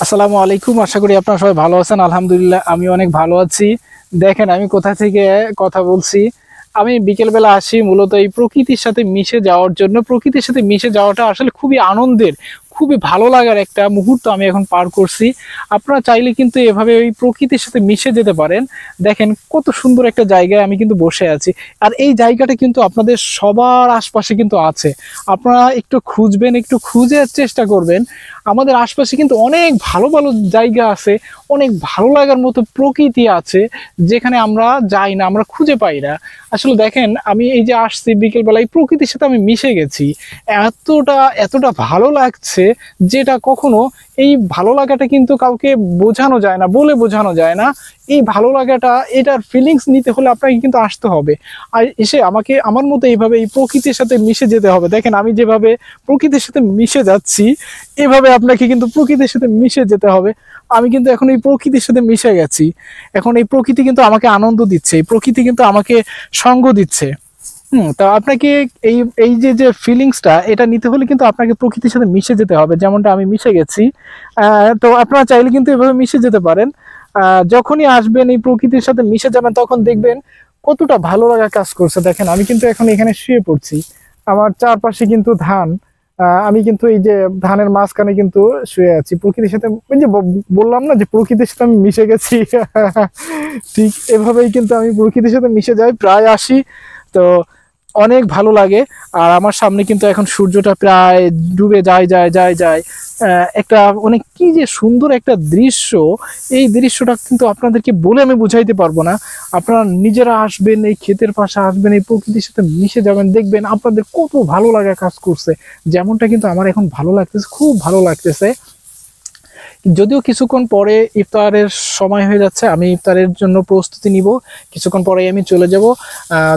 আসসালামু আলাইকুম। আশা করি আপনারা সবাই ভালো আছেন। আলহামদুলিল্লাহ আমি অনেক ভালো আছি। দেখেন আমি কোথা থেকে কথা বলছি। আমি বিকেলবেলা আসি মূলত এই প্রকৃতির সাথে মিশে যাওয়ার জন্য। প্রকৃতির সাথে মিশে যাওয়াটা আসলে খুবই আনন্দের, খুবই ভালো লাগার একটা মুহূর্ত আমি এখন পার করছি। আপনারা চাইলে কিন্তু এভাবে ওই প্রকৃতির সাথে মিশে যেতে পারেন। দেখেন কত সুন্দর একটা জায়গায় আমি কিন্তু বসে আছি। আর এই জায়গাটা কিন্তু আপনাদের সবার আশপাশে কিন্তু আছে। আপনারা একটু খুঁজবেন, একটু খুঁজে চেষ্টা করবেন। আমাদের আশপাশে কিন্তু অনেক ভালো ভালো জায়গা আছে, অনেক ভালো লাগার মতো প্রকৃতি আছে, যেখানে আমরা যাই না, আমরা খুঁজে পাই না। আসলে দেখেন আমি এই যে আসছি বিকেলবেলায় প্রকৃতির সাথে আমি মিশে গেছি, এতটা এতটা ভালো লাগছে যেটা কখনো এই ভালো লাগাটা কিন্তু কাউকে বোঝানো যায় না, বলে বোঝানো যায় না। এই ভালো লাগাটা, এটার ফিলিংস নিতে হলে আপনাকে কিন্তু আসতে হবে। আর এসে আমাকে আমার মতো এইভাবে এই প্রকৃতির সাথে মিশে যেতে হবে। দেখেন আমি যেভাবে প্রকৃতির সাথে মিশে যাচ্ছি, এভাবে আপনাকে কিন্তু প্রকৃতির সাথে মিশে যেতে হবে। আমি কিন্তু এখন এই প্রকৃতির সাথে মিশে গেছি। এখন এই প্রকৃতি কিন্তু আমাকে আনন্দ দিচ্ছে, এই প্রকৃতি কিন্তু আমাকে সঙ্গ দিচ্ছে। তা আপনাকে এই এই যে যে ফিলিংসটা, এটা নিতে হলে কিন্তু আপনাকে প্রকৃতির সাথে মিশে যেতে হবে, যেমনটা আমি মিশে গেছি। তো আপনারা চাইলে কিন্তু এভাবে মিশে যেতে পারেন। যখনই আসবেন এই প্রকৃতির সাথে মিশে যাবেন, তখন দেখবেন কতটা ভালো লাগা কাজ করছে। দেখেন আমি কিন্তু এখন এখানে শুয়ে পড়ছি, আমার চারপাশে কিন্তু ধান। আমি কিন্তু এই যে ধানের মাঝখানে কিন্তু শুয়ে আছি প্রকৃতির সাথে। ওই যে বললাম না যে প্রকৃতির সাথে আমি মিশে গেছি। ঠিক এভাবেই কিন্তু আমি প্রকৃতির সাথে মিশে যাই, প্রায় আসি। তো অনেক ভালো লাগে। আর আমার সামনে কিন্তু এখন সূর্যটা প্রায় ডুবে যায় যায় যায় যায়। একটা অনেক কি যে সুন্দর একটা দৃশ্য। এই দৃশ্যটা কিন্তু আপনাদেরকে বলে আমি বুঝাইতে পারবো না। আপনারা নিজেরা আসবেন, এই ক্ষেতের পাশে আসবেন, এই প্রকৃতির সাথে মিশে যাবেন, দেখবেন আপনাদের কত ভালো লাগা কাজ করছে। যেমনটা কিন্তু আমার এখন ভালো লাগতেছে, খুব ভালো লাগতেছে। যদিও কিছুক্ষণ পরে ইফতারের সময় হয়ে যাচ্ছে, আমি ইফতারের জন্য প্রস্তুতি নিব, কিছুক্ষণ পরে আমি চলে যাব।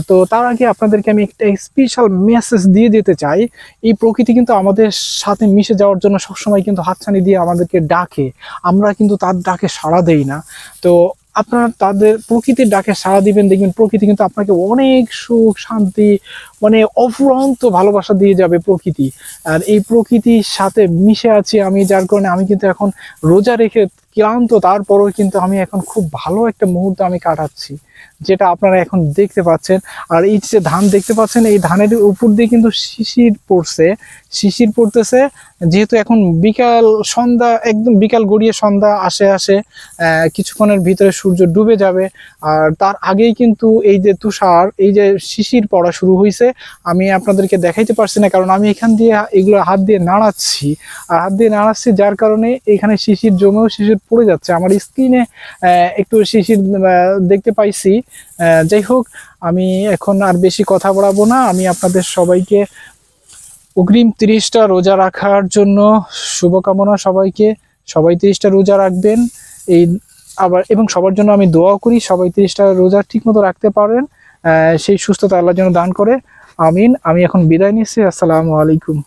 তো তার আগে আপনাদেরকে আমি একটা স্পেশাল মেসেজ দিয়ে যেতে চাই। এই প্রকৃতি কিন্তু আমাদের সাথে মিশে যাওয়ার জন্য সবসময় কিন্তু হাতছানি দিয়ে আমাদেরকে ডাকে, আমরা কিন্তু তার ডাকে সাড়া দেই না। তো আপনারা তাদের প্রকৃতির ডাকে সাড়া দিবেন, দেখবেন প্রকৃতি কিন্তু আপনাকে অনেক সুখ শান্তি, মানে অফুরন্ত ভালোবাসা দিয়ে যাবে প্রকৃতি। আর এই প্রকৃতির সাথে মিশে আছি আমি, যার কারণে আমি কিন্তু এখন রোজা রেখে ক্লান্ত, তারপরেও কিন্তু আমি এখন খুব ভালো একটা মুহূর্ত আমি কাটাচ্ছি, যেটা আপনারা এখন দেখতে পাচ্ছেন। আর এই যে ধান দেখতে পাচ্ছেন, এই ধানের উপর দিয়ে কিন্তু শিশির পড়ছে, শিশির পড়তেছে। যেহেতু এখন বিকাল সন্ধ্যা, একদম বিকাল গড়িয়ে সন্ধ্যা আসে আসে, কিছুক্ষণের ভিতরে সূর্য ডুবে যাবে। আর তার আগেই কিন্তু এই যে তুষার, এই যে শিশির পড়া শুরু হয়েছে। আমি আপনাদেরকে দেখাইতে পারছি না, কারণ আমি এখান দিয়ে এগুলো হাত দিয়ে নাড়াচ্ছি, আর হাত দিয়ে নাড়াচ্ছি, যার কারণে এখানে শিশির জমেও শিশির পড়ে যাচ্ছে আমার স্কিনে। একটু শিশির দেখতে পাইছি। যাই হোক, আমি এখন আর বেশি কথা বাড়াবো না। আমি আপনাদের সবাইকে অগ্রিম 30টা রোজা রাখার জন্য শুভকামনা সবাইকে। সবাই 30টা রোজা রাখবেন এই আবার, এবং সবার জন্য আমি দোয়া করি সবাই 30টা রোজা ঠিক মতো রাখতে পারেন, সেই সুস্থতা আল্লাহ যেন দান করে। আমিন। আমি এখন বিদায় নিচ্ছি। আসসালামু আলাইকুম।